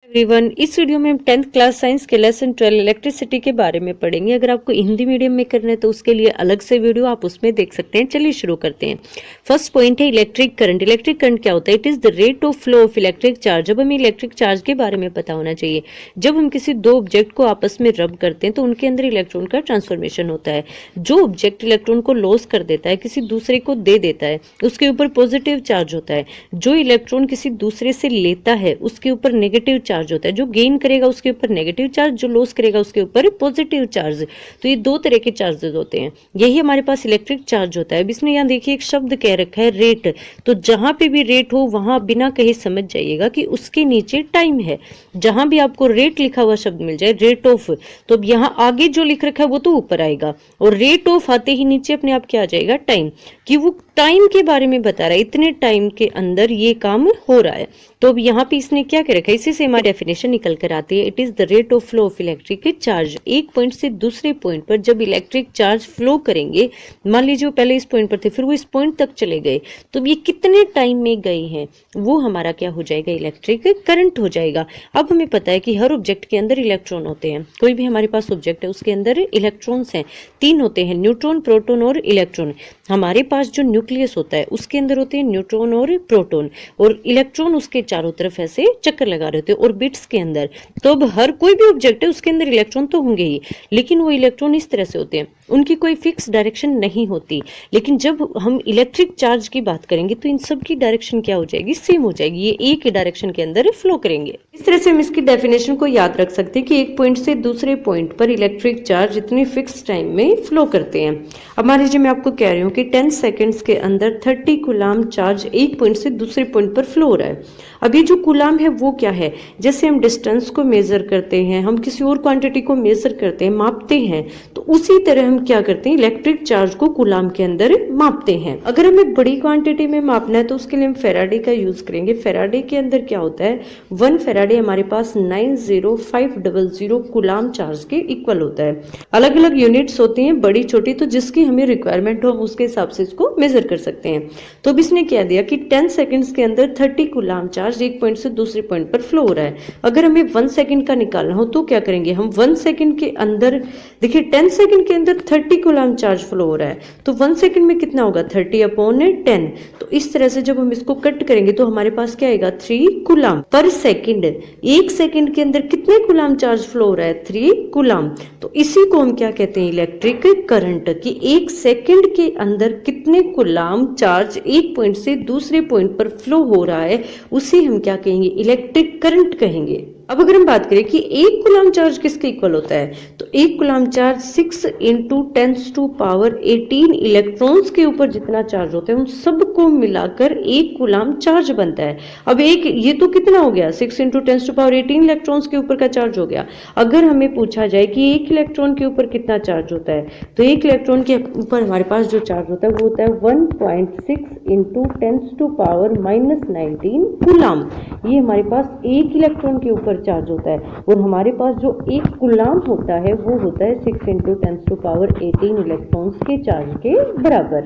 Everyone, इस video में हम 10th क्लास साइंस के लेसन 12 इलेक्ट्रिसिटी के बारे में पढ़ेंगे। अगर आपको हिंदी मीडियम में करना है तो उसके लिए अलग से वीडियो आप उसमें देख सकते हैं। चलिए शुरू करते हैं। फर्स्ट पॉइंट है इलेक्ट्रिक करंट। इलेक्ट्रिक करंट क्या होता है? It is the rate of flow of electric charge. जब हमें इलेक्ट्रिक चार्ज के बारे में पता होना चाहिए। जब हम किसी दो ऑब्जेक्ट को आपस में रब करते हैं तो उनके अंदर इलेक्ट्रॉन का ट्रांसफॉर्मेशन होता है। जो ऑब्जेक्ट इलेक्ट्रॉन को लॉस कर देता है, किसी दूसरे को दे देता है, उसके ऊपर पॉजिटिव चार्ज होता है। जो इलेक्ट्रॉन किसी दूसरे से लेता है उसके ऊपर नेगेटिव चार्ज होता है। जो गेन करेगा उसके ऊपर नेगेटिव चार्ज, जो लॉस करेगा उसके ऊपर पॉजिटिव चार्ज। तो ये दो तरह के चार्जेस होते हैं। यही हमारे पास इलेक्ट्रिक चार्ज होता है। अब इसमें यहाँ देखिए एक शब्द कह रखा है रेट। तो जहां पे भी रेट हो वहां बिना कहे समझ जाइएगा कि उसके नीचे टाइम है। जहां भी आपको रेट लिखा हुआ शब्द मिल जाए, रेट ऑफ, तो अब यहाँ आगे जो लिख रखा है वो तो ऊपर आएगा और रेट ऑफ आते ही नीचे अपने आप क्या आ जाएगा? टाइम। कि वो टाइम के बारे में बता रहा है, इतने टाइम के अंदर ये काम हो रहा है। तो अब यहाँ पे इसने क्या कह रखा है? इसी से हमारी डेफिनेशन निकल कर आती है। It is the rate of flow of electric charge. एक पॉइंट से दूसरे पॉइंट पर जब इलेक्ट्रिक चार्ज फ्लो करेंगे, मान लीजिए वो पहले इस पॉइंट पर थे, फिर वो इस पॉइंट तक चले गए, तो ये कितने टाइम में गए हैं वो हमारा क्या हो जाएगा? इलेक्ट्रिक करंट हो जाएगा। अब हमें पता है कि हर ऑब्जेक्ट के अंदर इलेक्ट्रॉन होते हैं। कोई भी हमारे पास ऑब्जेक्ट है उसके अंदर इलेक्ट्रॉन्स हैं। तीन होते हैं, न्यूट्रॉन, प्रोटॉन और इलेक्ट्रॉन। हमारे पास जो न्यूक्लियस होता है उसके अंदर होते हैं न्यूट्रॉन और प्रोटॉन, और इलेक्ट्रॉन उसके चारों तरफ ऐसे चक्कर लगा रहे होते हैं ऑर्बिट्स के अंदर। तो अब हर कोई भी ऑब्जेक्ट है उसके अंदर इलेक्ट्रॉन तो होंगे ही, लेकिन वो इलेक्ट्रॉन इस तरह से होते हैं, उनकी कोई फिक्स डायरेक्शन नहीं होती। लेकिन जब हम इलेक्ट्रिक चार्ज की बात करेंगे तो इन सब की डायरेक्शन क्या हो जाएगी? सेम हो जाएगी। ये एक ही डायरेक्शन के अंदर फ्लो करेंगे। इस तरह से हम इसकी डेफिनेशन को याद रख सकते हैं कि एक पॉइंट से दूसरे पॉइंट पर इलेक्ट्रिक चार्ज इतनी फिक्स टाइम में फ्लो करते हैं। अब मान लीजिए मैं आपको कह रही हूँ कि 10 सेकेंड्स के अंदर 30 कूलाम चार्ज एक पॉइंट से दूसरे पॉइंट पर फ्लो हो रहा है। अभी जो कूलाम है वो क्या है? जैसे हम डिस्टेंस को मेजर करते हैं, हम किसी और क्वांटिटी को मेजर करते हैं, मापते हैं, तो उसी तरह हम क्या करते हैं? इलेक्ट्रिक चार्ज को कूलाम के अंदर मापते हैं। अगर हमें बड़ी क्वांटिटी में मापना है तो उसके लिए हम फेराडे का यूज करेंगे। फेराडे के अंदर क्या होता है? 1 फेराडे हमारे पास 90500 कूलाम चार्ज के इक्वल होता है। अलग अलग यूनिट्स होती हैं, बड़ी छोटी, तो जिसकी हमें रिक्वायरमेंट हो हम उसके हिसाब से इसको मेजर कर सकते हैं। तो अब इसने क्या दिया कि 10 सेकेंड्स के अंदर 30 कूलाम चार्ज एक पॉइंट से दूसरे पॉइंट पर फ्लो हो रहा है। अगर हमें 1 सेकेंड का निकालना हो तो क्या करेंगे? हम 1 सेकेंड के अंदर, देखिए 10 सेकेंड के अंदर 30 कूलाम चार्ज फ्लो हो रहा है, तो 1 सेकेंड में कितना होगा? 30/10। तो इस तरह से जब हम इसको कट करेंगे तो हमारे पास क्या आएगा? 3 कूलाम पर सेकेंड। एक सेकेंड के अंदर कितने कूलाम चार्ज फ्लो हो रहा है? 3 कूलाम। तो इसी को हम क्या कहते हैं? Electric current. कि एक सेकेंड के अंदर कितने कूलाम चार्ज एक पॉइंट से दूसरे पॉइंट पर फ्लो हो रहा है उसे हम क्या कहेंगे? इलेक्ट्रिक करंट कहेंगे। अब अगर हम बात करें कि एक कूलाम चार्ज किसके इक्वल होता है, तो एक कूलाम चार्ज 6 × 10⁻18 इलेक्ट्रॉन्स के ऊपर जितना चार्ज होता है उन सबको मिलाकर एक कूलाम चार्ज बनता है। अब एक ये तो कितना हो गया? 6 × 10⁻18 इलेक्ट्रॉन्स के ऊपर का चार्ज हो गया। अगर हमें पूछा जाए कि एक इलेक्ट्रॉन के ऊपर कितना चार्ज होता है, तो एक इलेक्ट्रॉन के ऊपर हमारे पास जो चार्ज होता है वो होता है 1.6 × 10⁻19 कूलाम। ये हमारे पास एक इलेक्ट्रॉन के ऊपर चार्ज होता है, और हमारे पास जो एक कूलाम होता है वो होता है 6 × 10⁻18 इलेक्ट्रॉन्स के चार्ज के बराबर।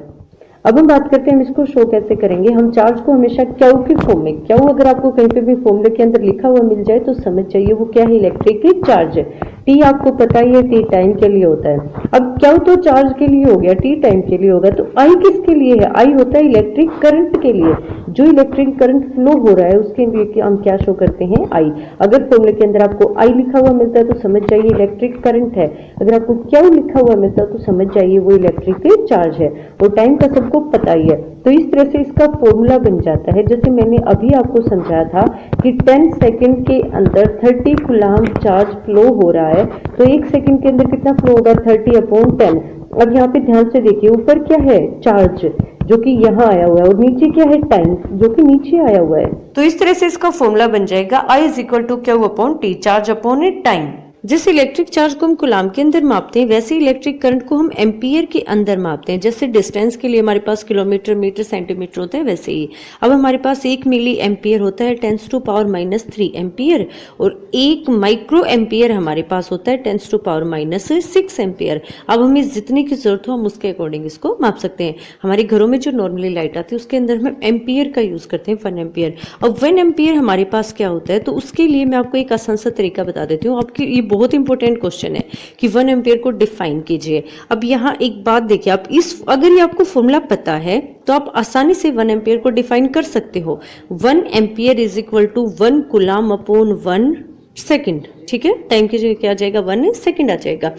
अब हम बात करते हैं हम इसको शो कैसे करेंगे। हम चार्ज को हमेशा क्यू के फॉर्म में, क्यू अगर आपको कहीं पे भी फॉर्मूले के अंदर लिखा हुआ मिल जाए तो समझ जाइए वो क्या है? Electric charge. टी आपको पता ही है, टी टाइम के लिए होता है। अब क्यू तो चार्ज के लिए हो गया, टी टाइम के लिए होगा, तो आई किसके लिए है? आई होता है इलेक्ट्रिक करंट के लिए। जो इलेक्ट्रिक करंट फ्लो हो रहा है उसके लिए हम क्या शो करते हैं? आई। अगर फॉर्मूले के अंदर आपको आई लिखा हुआ मिलता है तो समझ जाइए इलेक्ट्रिक करंट है। अगर आपको क्यू लिखा हुआ मिलता है तो समझ जाइए वो इलेक्ट्रिक चार्ज है। और टाइम का सबको पता ही है, तो इस तरह से इसका फॉर्मूला बन जाता है। जैसे मैंने अभी आपको समझाया था कि 10 सेकेंड के अंदर 30 कूलाम चार्ज फ्लो हो रहा है, तो एक सेकेंड के अंदर कितना फ्लो होगा? 30/10। अब यहाँ पे ध्यान से देखिए, ऊपर क्या है? चार्ज, जो कि यहाँ आया हुआ है, और नीचे क्या है? टाइम, जो कि नीचे आया हुआ है। तो इस तरह से इसका फॉर्मूला बन जाएगा I = Q/T, charge upon time. जैसे इलेक्ट्रिक चार्ज को हम कूलाम के अंदर मापते हैं, वैसे इलेक्ट्रिक करंट को हम एम्पियर के अंदर मापते हैं। जैसे डिस्टेंस के लिए हमारे पास किलोमीटर, मीटर, सेंटीमीटर होता है, वैसे ही अब हमारे पास 1 मिली एम्पियर होता है 10⁻³ एम्पियर, और 1 माइक्रो एम्पियर हमारे पास होता है 10⁻6 एम्पियर। अब हमें जितने की जरूरत हो हम उसके अकॉर्डिंग इसको माप सकते हैं। हमारे घरों में जो नॉर्मली लाइट आती है उसके अंदर हम एम्पियर का यूज करते हैं, 1 एम्पियर। अब 1 एम्पियर हमारे पास क्या होता है, तो उसके लिए मैं आपको एक आसान सा तरीका बता देती हूँ। आपकी ये बहुत इंपॉर्टेंट क्वेश्चन है कि 1 एम्पियर को डिफाइन कीजिए। अब यहाँ एक बात देखिए, आप अगर ये आपको फॉर्मूला पता है तो आप आसानी से 1 एम्पियर को डिफाइन कर सकते हो। 1 ampere is equal to 1 coulomb upon 1 second, ठीक है। टाइम की जगह क्या आ जाएगा, 1 सेकेंड आ जाएगा।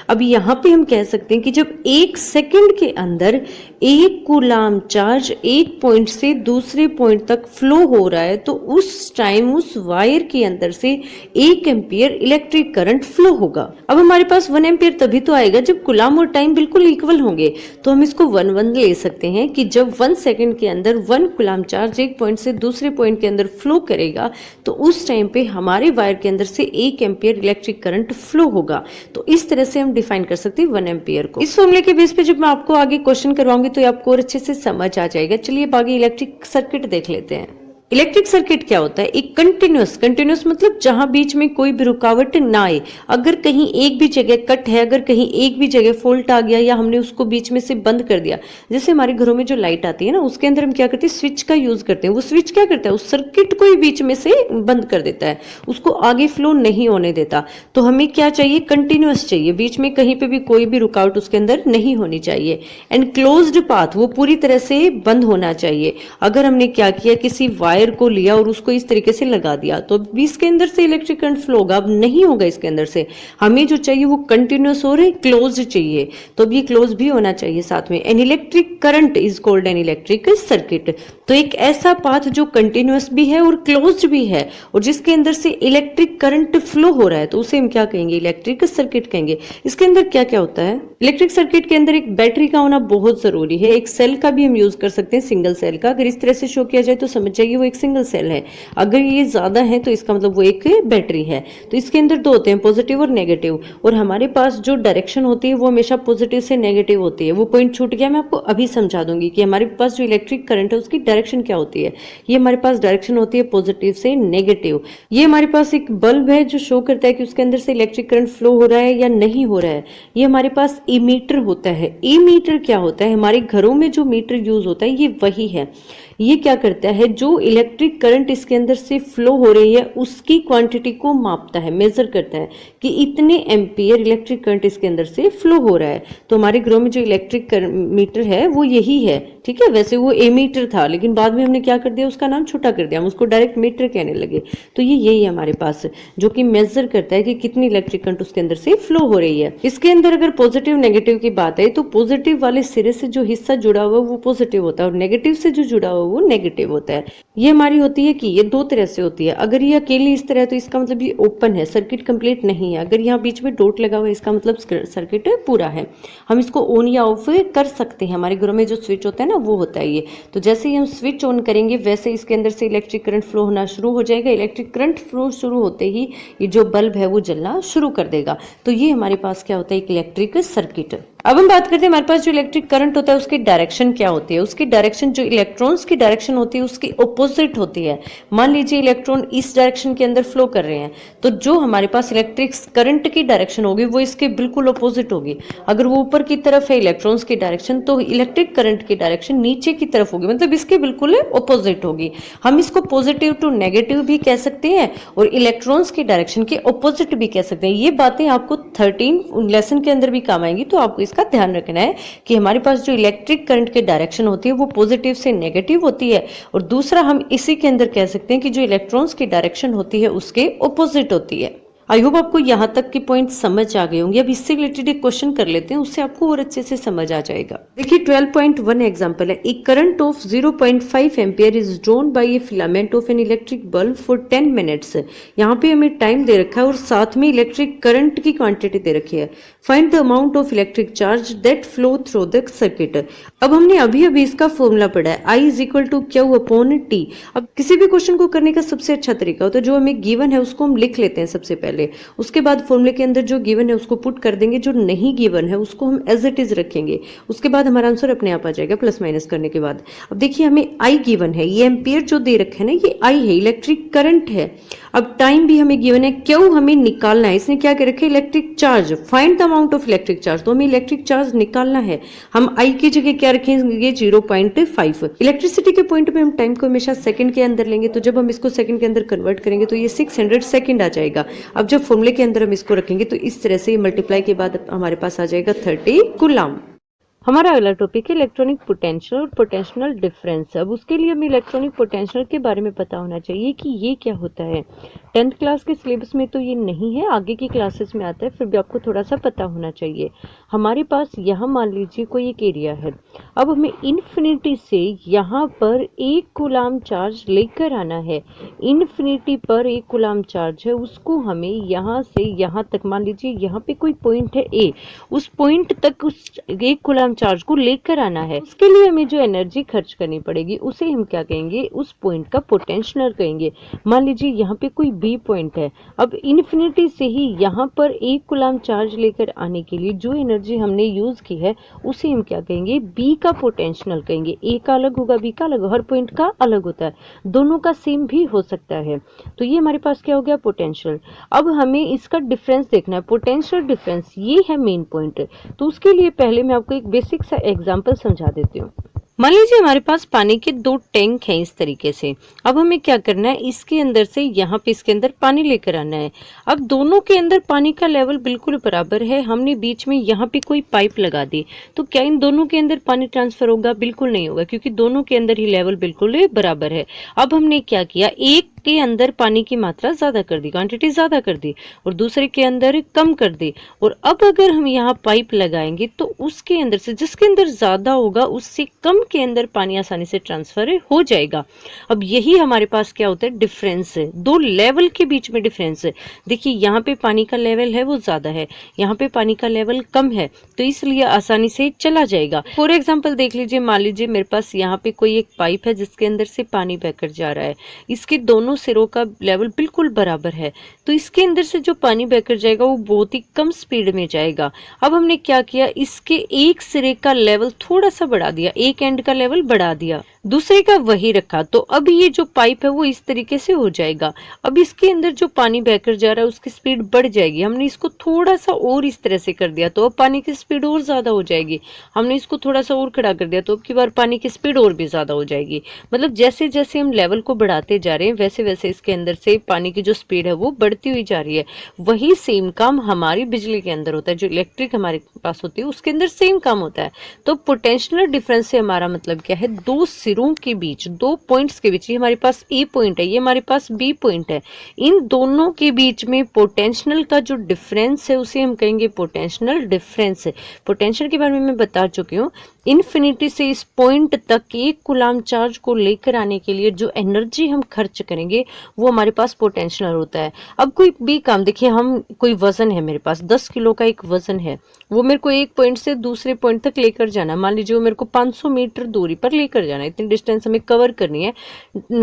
अब यहाँ पे हम कह सकते हैं कि जब 1 सेकेंड के अंदर 1 कूलाम चार्ज एक पॉइंट से दूसरे पॉइंट तक फ्लो हो रहा है, तो उस टाइम उस वायर के अंदर से 1 एम्पियर इलेक्ट्रिक करंट फ्लो होगा। अब हमारे पास 1 एम्पियर तभी तो आएगा जब कूलाम और टाइम बिल्कुल इक्वल होंगे। तो हम इसको 1 ले सकते हैं कि जब 1 सेकेंड के अंदर 1 कूलाम चार्ज एक पॉइंट से दूसरे पॉइंट के अंदर फ्लो करेगा, तो उस टाइम पे हमारे वायर के अंदर से 1 एम्पियर इलेक्ट्रिक करंट फ्लो होगा। तो इस तरह से हम डिफाइन कर सकते हैं 1 एम्पियर को। इस फॉर्मूले के बेस पे जब मैं आपको आगे क्वेश्चन करवाऊंगी तो आपको और अच्छे से समझ आ जाएगा। चलिए अब आगे इलेक्ट्रिक सर्किट देख लेते हैं। इलेक्ट्रिक सर्किट क्या होता है, एक कंटिन्यूस मतलब जहां बीच में कोई भी रुकावट ना आए। अगर कहीं एक भी जगह कट है, अगर कहीं एक भी जगह फॉल्ट आ गया या हमने उसको बीच में से बंद कर दिया, जैसे हमारे घरों में जो लाइट आती है ना, उसके अंदर हम क्या करते हैं, स्विच का यूज करते हैं। वो स्विच क्या करता है, उस सर्किट को ही बीच में से बंद कर देता है, उसको आगे फ्लो नहीं होने देता। तो हमें क्या चाहिए, कंटिन्यूस चाहिए, बीच में कहीं पे भी कोई भी रुकावट उसके अंदर नहीं होनी चाहिए। एंड क्लोज्ड पाथ, वो पूरी तरह से बंद होना चाहिए। अगर हमने क्या किया, किसी वायर को लिया और उसको इस तरीके से लगा दिया, तो अब इसके अंदर से इलेक्ट्रिक करंट फ्लो होगा, अब नहीं होगा इसके अंदर से। हमें जो चाहिए वो कंटिन्यूस और क्लोज चाहिए, तो अब ये क्लोज भी होना चाहिए साथ में। An electric current is called an electric circuit. तो एक ऐसा पाथ जो कंटिन्यूस भी है और क्लोज भी है और जिसके अंदर से इलेक्ट्रिक करंट फ्लो हो रहा है, तो उसे हम क्या कहेंगे, इलेक्ट्रिक सर्किट कहेंगे। इसके अंदर क्या क्या होता है, इलेक्ट्रिक सर्किट के अंदर एक बैटरी का होना बहुत जरूरी है। एक सेल का भी हम यूज कर सकते हैं, सिंगल सेल का। अगर इस तरह से शो किया जाए तो समझ जाइए वो एक सिंगल सेल है। अगर ये ज्यादा है तो इसका मतलब वो एक बैटरी है। तो इसके अंदर 2 होते हैं, पॉजिटिव और नेगेटिव। और हमारे पास जो डायरेक्शन होती है वो हमेशा पॉजिटिव से नेगेटिव होती है। वो पॉइंट छूट गया, मैं आपको अभी समझा दूंगी कि हमारे पास जो इलेक्ट्रिक करंट है उसकी डायरेक्शन क्या होती है। ये हमारे पास डायरेक्शन होती है पॉजिटिव से नेगेटिव। ये हमारे पास एक बल्ब है जो शो करता है कि उसके अंदर से इलेक्ट्रिक करंट फ्लो हो रहा है या नहीं हो रहा है। ये हमारे पास मीटर होता है। मीटर क्या होता है, हमारे घरों में जो मीटर यूज होता है ये वही है। ये क्या करता है, जो इलेक्ट्रिक करंट इसके अंदर से फ्लो हो रही है उसकी क्वांटिटी को मापता है, मेजर करता है कि इतने एम्पियर इलेक्ट्रिक करंट इसके अंदर से फ्लो हो रहा है। तो हमारे घरों में जो इलेक्ट्रिक मीटर है वो यही है, ठीक है। वैसे वो मीटर था, लेकिन बाद में हमने क्या कर दिया, उसका नाम छोटा कर दिया, हम उसको डायरेक्ट मीटर कहने लगे। तो ये यही है हमारे पास, जो कि मेजर करता है कि कितनी इलेक्ट्रिक करंट उसके अंदर से फ्लो हो रही है। इसके अंदर अगर पॉजिटिव नेगेटिव की बात है, तो पॉजिटिव वाले सिरे से जो हिस्सा जुड़ा हुआ वो पॉजिटिव होता है और नेगेटिव से जो जुड़ा हुआ वो नेगेटिव होता है। ये हमारी होती है कि ये 2 तरह से होती है। अगर ये अकेली इस तरह है तो इसका मतलब ये ओपन है, सर्किट कंप्लीट नहीं है। अगर यहाँ बीच में डॉट लगा हुआ है इसका मतलब सर्किट पूरा है। हम इसको ऑन या ऑफ कर सकते हैं। हमारे घरों में जो स्विच होता है ना वो होता है ये। तो जैसे ही हम स्विच ऑन करेंगे वैसे इसके अंदर से इलेक्ट्रिक करंट फ्लो होना शुरू हो जाएगा। इलेक्ट्रिक करंट फ्लो शुरू होते ही ये जो बल्ब है वो जलना शुरू कर देगा। तो ये हमारे पास क्या होता है, एक इलेक्ट्रिक सर्किट। अब हम बात करते हैं हमारे पास जो इलेक्ट्रिक करंट होता है उसकी डायरेक्शन क्या होती है। उसकी डायरेक्शन, जो इलेक्ट्रॉन्स की डायरेक्शन होती है उसकी ऑपोजिट होती है। मान लीजिए इलेक्ट्रॉन इस डायरेक्शन के अंदर फ्लो कर रहे हैं, तो जो हमारे पास इलेक्ट्रिक करंट की डायरेक्शन होगी वो इसके बिल्कुल ऑपोजिट होगी। अगर वो ऊपर की तरफ है इलेक्ट्रॉन्स की डायरेक्शन, तो इलेक्ट्रिक करंट की डायरेक्शन नीचे की तरफ होगी, मतलब इसके बिल्कुल ऑपोजिट होगी। हम इसको पॉजिटिव टू नेगेटिव भी कह सकते हैं और इलेक्ट्रॉन्स की डायरेक्शन के ऑपोजिट भी कह सकते हैं। ये बातें आपको 13 लेसन के अंदर भी काम आएंगी, तो आपको इसका ध्यान रखना है कि हमारे पास जो इलेक्ट्रिक करंट की डायरेक्शन होती है वो पॉजिटिव से नेगेटिव होती है। और दूसरा हम इसी के अंदर कह सकते हैं कि जो इलेक्ट्रॉन्स की डायरेक्शन होती है उसके ऑपोजिट होती है। आई होप आपको यहाँ तक के पॉइंट समझ आ गए होंगे। अब इससे रिलेटेड एक क्वेश्चन कर लेते हैं, उससे आपको और अच्छे से समझ आ जाएगा। देखिए 12.1 एग्जांपल है। A current of 0.5 ampere is drawn by a filament of an electric bulb for 10 minutes. यहाँ पे हमें टाइम दे रखा है और साथ में इलेक्ट्रिक करंट की क्वांटिटी दे रखी है। Find the amount of electric charge that flow through the circuit. अब हमने अभी अभी इसका फॉर्मूला पढ़ा है, I is equal to Q upon T. अब किसी भी क्वेश्चन को करने का सबसे अच्छा तरीका होता है, जो हमें गिवन है उसको हम लिख लेते हैं सबसे पहले। ले। उसके बाद फॉर्मूले के अंदर जो गिवन है उसको पुट कर देंगे, जो नहीं गिवन है उसको हम एज इट इज रखेंगे। उसके बाद हमारा आंसर अपने आप आ जाएगा प्लस माइनस करने के बाद। अब देखिए हमें आई गिवन है, ये एम्पियर जो दे रखे है ना ये आई है, इलेक्ट्रिक करंट है। अब टाइम भी हमें गिवन है, क्यों हमें निकालना है, इसने क्या कर रखे electric charge, find the amount of electric charge, तो हमें इलेक्ट्रिक चार्ज निकालना है। हम आई की जगह क्या रखेंगे 0.5। इलेक्ट्रिसिटी के पॉइंट पे हम टाइम को हमेशा सेकंड के अंदर लेंगे, तो जब हम इसको सेकंड के अंदर कन्वर्ट करेंगे तो ये 600 सेकंड आ जाएगा। अब जब फॉर्मूले के अंदर हम इसको रखेंगे तो इस तरह से मल्टीप्लाई के बाद हमारे पास आ जाएगा 30 कूलम। हमारा अगला टॉपिक है इलेक्ट्रॉनिक पोटेंशियल और पोटेंशियल डिफरेंस। अब उसके लिए हमें इलेक्ट्रॉनिक पोटेंशियल के बारे में पता होना चाहिए कि ये क्या होता है। 10th क्लास के सिलेबस में तो ये नहीं है, आगे की क्लासेस में आता है, फिर भी आपको थोड़ा सा पता होना चाहिए। हमारे पास यहाँ मान लीजिए कोई एक एरिया है, अब हमें इन्फिनिटी से यहाँ पर 1 कूलम चार्ज लेकर आना है। इन्फिनिटी पर 1 कूलम चार्ज है, उसको हमें यहाँ से यहाँ तक, मान लीजिए यहाँ पे कोई पॉइंट है ए, उस पॉइंट तक उस 1 कूलम चार्ज को लेकर आना है। उसके लिए हमें जो एनर्जी खर्च करनी पड़ेगी उसे हम क्या कहेंगे, उस पॉइंट का पोटेंशियल कहेंगे। मान लीजिए यहाँ पे कोई बी पॉइंट है, अब इन्फिनिटी से ही यहाँ पर 1 कूलम चार्ज लेकर आने के लिए जो एनर्जी हमने यूज की है उसे हम क्या कहेंगे, बी का पोटेंशियल कहेंगे। ए का अलग होगा, बी का अलग, हर पॉइंट का अलग होता है, दोनों का सेम भी हो सकता है। तो ये हमारे पास क्या हो गया, पोटेंशियल। अब हमें इसका डिफरेंस देखना है, पोटेंशियल डिफरेंस, ये है मेन पॉइंट। तो उसके लिए पहले मैं आपको एक बेसिक सा एग्जांपल समझा देती हूँ। मान लीजिए हमारे पास पानी के 2 टैंक हैं इस तरीके से। अब हमें क्या करना है, इसके अंदर से यहाँ पे इसके अंदर पानी लेकर आना है। अब दोनों के अंदर पानी का लेवल बिल्कुल बराबर है, हमने बीच में यहाँ पे कोई पाइप लगा दी, तो क्या इन दोनों के अंदर पानी ट्रांसफर होगा, बिल्कुल नहीं होगा, क्योंकि दोनों के अंदर ही लेवल बिल्कुल बराबर है। अब हमने क्या किया, एक के अंदर पानी की मात्रा ज्यादा कर दी, क्वांटिटी ज्यादा कर दी, और दूसरे के अंदर कम कर दी। और अब अगर हम यहाँ पाइप लगाएंगे तो उसके अंदर से, जिसके अंदर ज्यादा होगा उससे कम के अंदर पानी आसानी से ट्रांसफर हो जाएगा। अब यही हमारे पास क्या होता है, डिफरेंस है, दो लेवल के बीच में डिफरेंस है। देखिए यहाँ पे पानी का लेवल है वो ज्यादा है, यहाँ पे पानी का लेवल कम है, तो इसलिए आसानी से चला जाएगा। फॉर एग्जाम्पल देख लीजिए, मान लीजिए मेरे पास यहाँ पे कोई एक पाइप है जिसके अंदर से पानी बहकर जा रहा है, इसके दोनों सिरों का लेवल बिल्कुल बराबर है, तो इसके अंदर से जो पानी बहकर जाएगा वो बहुत ही कम स्पीड में जाएगा। अब हमने क्या किया, इसके एक सिरे का लेवल थोड़ा सा बढ़ा दिया, एक एंड का लेवल बढ़ा दिया, दूसरे का वही रखा, तो अब ये जो पाइप है वो इस तरीके से हो जाएगा। अब इसके अंदर जो पानी बहकर जा रहा है उसकी स्पीड बढ़ जाएगी, हमने इसको थोड़ा सा और इस तरह से कर दिया तो अब पानी की स्पीड और ज्यादा हो जाएगी। हमने इसको थोड़ा सा और खड़ा कर दिया तो अब की बार पानी की स्पीड और भी ज्यादा हो जाएगी। मतलब जैसे जैसे हम लेवल को बढ़ाते जा रहे हैं वैसे वैसे इसके अंदर से पानी की जो स्पीड है वो बढ़ती हुई जा रही है। वही सेम काम हमारी बिजली के अंदर होता है, जो इलेक्ट्रिक हमारे पास होती है उसके अंदर सेम काम होता है। तो पोटेंशियल डिफरेंस से हमारा मतलब क्या है, दो सिरों के बीच, दो पॉइंट्स के बीच, ये हमारे पास ए पॉइंट है, ये हमारे पास बी पॉइंट है, इन दोनों के बीच में पोटेंशियल का जो डिफरेंस है उसे हम कहेंगे पोटेंशियल डिफरेंस है। पोटेंशियल के बारे में मैं बता चुकी हूँ। इन्फिनिटी से इस पॉइंट तक एक कूलम चार्ज को लेकर आने के लिए जो एनर्जी हम खर्च करेंगे वो हमारे पास पोटेंशियल होता है। अब कोई भी काम देखिए, हम कोई वजन है मेरे पास 10 किलो का एक वजन है, वो मेरे को एक पॉइंट से दूसरे पॉइंट तक लेकर जाना, मान लीजिए वो मेरे को 500 मीटर दूरी पर लेकर जाना है, इतनी डिस्टेंस हमें कवर करनी है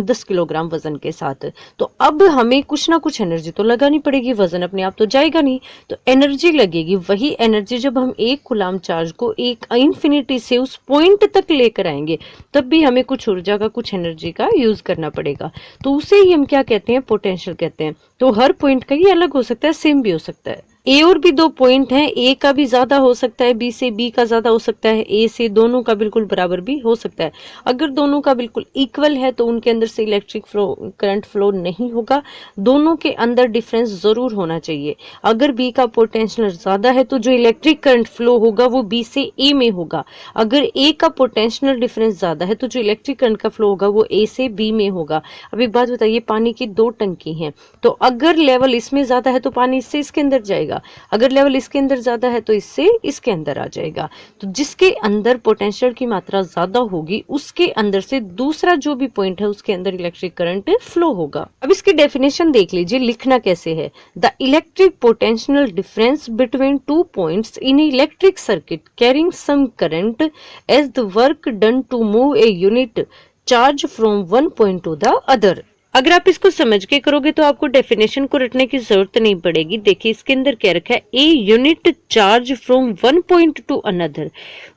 10 किलोग्राम वजन के साथ। तो अब हमें कुछ ना कुछ एनर्जी तो लगानी पड़ेगी, वजन अपने आप तो जाएगा नहीं, तो एनर्जी लगेगी। वही एनर्जी जब हम एक कूलम चार्ज को एक इन्फिनिटी से उस पॉइंट तक लेकर आएंगे तब भी हमें कुछ ऊर्जा का, कुछ एनर्जी का यूज करना पड़ेगा, तो उसे ही हम क्या कहते हैं, पोटेंशियल कहते हैं। तो हर पॉइंट का ये अलग हो सकता है, सेम भी हो सकता है। ए और बी दो पॉइंट हैं, ए का भी ज्यादा हो सकता है बी से, बी का ज्यादा हो सकता है ए से, दोनों का बिल्कुल बराबर भी हो सकता है। अगर दोनों का बिल्कुल इक्वल है तो उनके अंदर से इलेक्ट्रिक फ्लो, करंट फ्लो नहीं होगा, दोनों के अंदर डिफरेंस जरूर होना चाहिए। अगर बी का पोटेंशियल ज्यादा है तो जो इलेक्ट्रिक करंट फ्लो होगा वो बी से ए में होगा। अगर ए का पोटेंशियल डिफरेंस ज्यादा है तो जो इलेक्ट्रिक करंट का फ्लो होगा वो ए से बी में होगा। अब एक बात बताइए, पानी की 2 टंकी हैं, तो अगर लेवल इसमें ज्यादा है तो पानी इससे इसके अंदर जाएगा, अगर लेवल इसके अंदर ज्यादा है तो इससे इसके अंदर आ जाएगा। तो जिसके अंदर पोटेंशियल की मात्रा ज्यादा होगी उसके अंदर से दूसरा जो भी पॉइंट है उसके अंदर इलेक्ट्रिक करंट फ्लो होगा। अब इसकी डेफिनेशन देख लीजिए, लिखना कैसे है। The electric potential difference between 2 points in electric circuit carrying some current as the work done to move a unit charge from one point to the other. अगर आप इसको समझ के करोगे तो आपको डेफिनेशन को रटने की जरूरत नहीं पड़ेगी। देखिए इसके अंदर क्या रखा है, a unit charge from one point to another,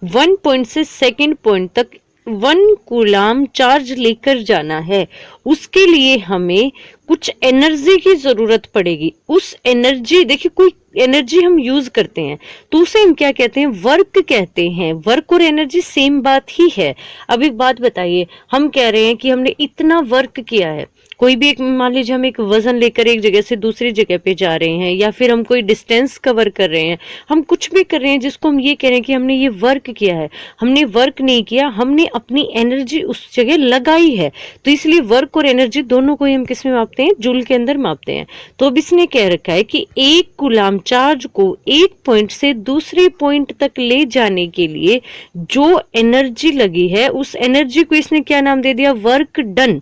one point से सेकेंड पॉइंट तक 1 कूलाम चार्ज लेकर जाना है, उसके लिए हमें कुछ एनर्जी की जरूरत पड़ेगी। उस एनर्जी, देखिए कोई एनर्जी हम यूज करते हैं तो उसे हम क्या कहते हैं, वर्क कहते हैं। वर्क और एनर्जी सेम बात ही है। अब एक बात बताइए, हम कह रहे हैं कि हमने इतना वर्क किया है, कोई भी एक, मान लीजिए हम एक वजन लेकर एक जगह से दूसरी जगह पे जा रहे हैं, या फिर हम कोई डिस्टेंस कवर कर रहे हैं, हम कुछ भी कर रहे हैं जिसको हम ये कह रहे हैं कि हमने ये वर्क किया है। हमने वर्क नहीं किया, हमने अपनी एनर्जी उस जगह लगाई है। तो इसलिए वर्क और एनर्जी दोनों को ही हम किस में मापते हैं, जूल के अंदर मापते हैं। तो अब इसने कह रखा है कि एक कूलाम चार्ज को एक पॉइंट से दूसरे पॉइंट तक ले जाने के लिए जो एनर्जी लगी है, उस एनर्जी को इसने क्या नाम दे दिया, वर्क डन।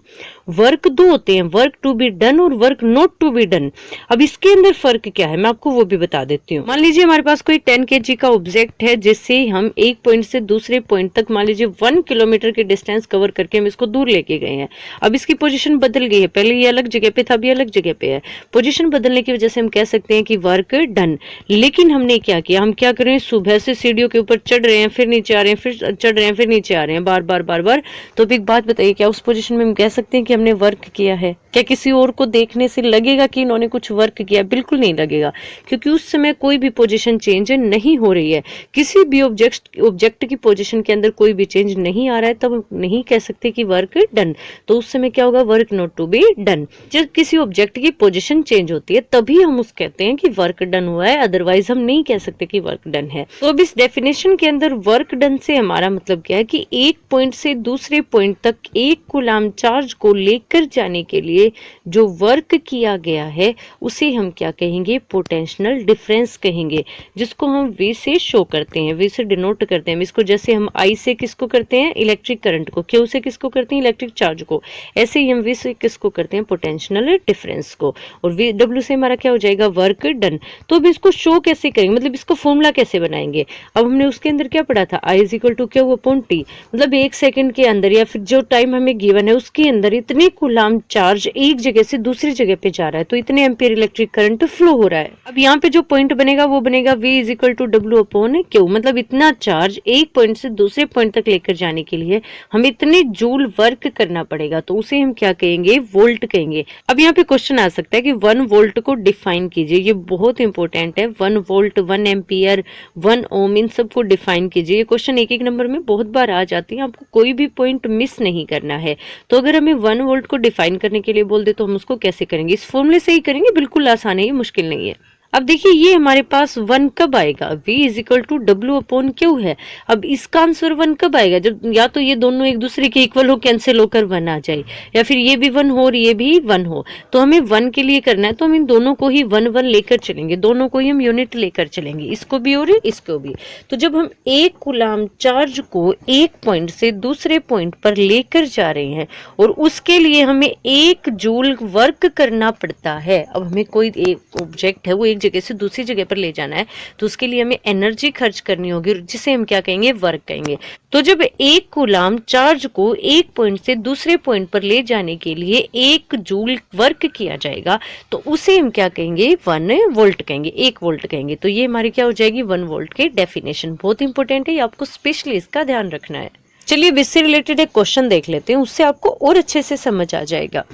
वर्क दो होते हैं, वर्क टू बी डन और work not to be done. अब इसके अंदर फर्क क्या है मैं आपको वो भी बता देती हूँ। मान लीजिए हमारे पास कोई 10 kg का ऑब्जेक्ट है, जिससे हम एक पॉइंट से दूसरे पॉइंट तक मान लीजिए 1 किलोमीटर की डिस्टेंस कवर करके हम इसको दूर लेके गए हैं। अब इसकी पोजीशन बदल गई है, पहले ये अलग जगह पे था, अभी अलग जगह पे है। पोजीशन बदलने की वजह से हम कह सकते हैं कि वर्क डन। लेकिन हमने क्या किया, हम क्या कर रहे हैं, सुबह से सीढ़ियों के ऊपर चढ़ रहे हैं, फिर नीचे आ रहे हैं, फिर चढ़ रहे हैं, फिर नीचे आ रहे हैं, बार बार बार बार। तो अब एक बात बताइए, क्या उस पोजीशन में हम कह सकते हैं कि हमने वर्क किया है? क्या किसी और को देखने से लगेगा कि इन्होंने कुछ वर्क किया? बिल्कुल नहीं लगेगा, क्योंकि उस समय कोई भी पोजीशन चेंज नहीं हो रही है। किसी भी ऑब्जेक्ट की पोजीशन के अंदर कोई भी चेंज नहीं आ रहा है, तब नहीं कह सकते कि वर्क डन। तो उस समय क्या होगा, work not to be done. जब किसी ऑब्जेक्ट की पोजीशन चेंज होती है तभी हम उस कहते हैं कि वर्क डन हुआ है, अदरवाइज हम नहीं कह सकते कि वर्क डन है। तो अब इस डेफिनेशन के अंदर वर्क डन से हमारा मतलब क्या है कि एक पॉइंट से दूसरे पॉइंट तक एक कूलाम चार्ज को लेकर जाने के लिए जो वर्क किया गया है उसे हम क्या कहेंगे, पोटेंशियल डिफरेंस कहेंगे, जिसको हम V से शो करते हैं, V से डिनोट करते हैं। इसको जैसे हम I से किसको करते हैं, इलेक्ट्रिक करंट को, Q से किसको करते हैं, इलेक्ट्रिक चार्ज को, ऐसे ही हम V से किसको करते हैं, पोटेंशियल डिफरेंस को। और W से हमारा क्या हो जाएगा, वर्क डन। तो अब इसको शो कैसे करेंगे, मतलब इसको फॉर्मूला कैसे बनाएंगे? अब हमने उसके अंदर क्या पढ़ा था, I = Q/T, मतलब एक सेकंड के अंदर या फिर जो टाइम हमें गिवन है उसके अंदर इतने कूलाम चार्ज एक जगह से दूसरी जगह पे जा रहा है, तो इतने एम्पियर इलेक्ट्रिक करंट फ्लो हो रहा है। अब यहाँ पे जो पॉइंट बनेगा वो बनेगा V = W/Q, मतलब इतना चार्ज एक पॉइंट से दूसरे पॉइंट तक लेकर जाने के लिए हमें इतने जूल वर्क करना पड़ेगा, तो उसे हम क्या कहेंगे, वोल्ट कहेंगे। अब यहाँ पे क्वेश्चन आ सकता है कि 1 वोल्ट को डिफाइन कीजिए, ये बहुत इंपॉर्टेंट है। 1 वोल्ट, 1 एम्पियर, 1 ओम, इन सबको डिफाइन कीजिए। ये क्वेश्चन एक एक नंबर में बहुत बार आ जाती है, आपको कोई भी पॉइंट मिस नहीं करना है। तो अगर हमें 1 वोल्ट को डिफाइन करने के लिए बोल दे तो हम उसको कैसे करेंगे, इस फॉर्मूले से ही करेंगे, बिल्कुल आसान है, ये मुश्किल नहीं है। अब देखिए ये हमारे पास 1 कब आएगा, V = W/Q है। अब इसका आंसर 1 कब आएगा, जब या तो ये दोनों एक दूसरे के इक्वल हो, कैंसिल होकर 1 आ जाए, या फिर ये भी 1 हो और ये भी 1 हो। तो हमें 1 के लिए करना है, तो हम इन दोनों को ही 1 1 लेकर चलेंगे, दोनों को ही हम यूनिट लेकर चलेंगे, इसको भी और इसको भी। तो जब हम एक कूलाम चार्ज को एक पॉइंट से दूसरे पॉइंट पर लेकर जा रहे हैं और उसके लिए हमें 1 जूल वर्क करना पड़ता है। अब हमें कोई एक ऑब्जेक्ट है वो एक जगह से दूसरी जगह पर ले जाना है, तो उसके लिए हमें एनर्जी खर्च करनी होगी, जिसे हम क्या कहेंगे, वर्क कहेंगे। तो जब एक कूलाम चार्ज को एक पॉइंट से दूसरे पॉइंट पर ले जाने के लिए 1 जूल वर्क किया जाएगा, तो उसे हम क्या कहेंगे, 1 वोल्ट कहेंगे, 1 वोल्ट कहेंगे। तो ये हमारी क्या हो जाएगी, 1 वोल्ट की डेफिनेशन। बहुत इंपॉर्टेंट है, आपको स्पेशली इसका ध्यान रखना है। चलिए अब इससे रिलेटेड एक क्वेश्चन देख लेते हैं, उससे आपको और अच्छे से समझ आ जाएगा।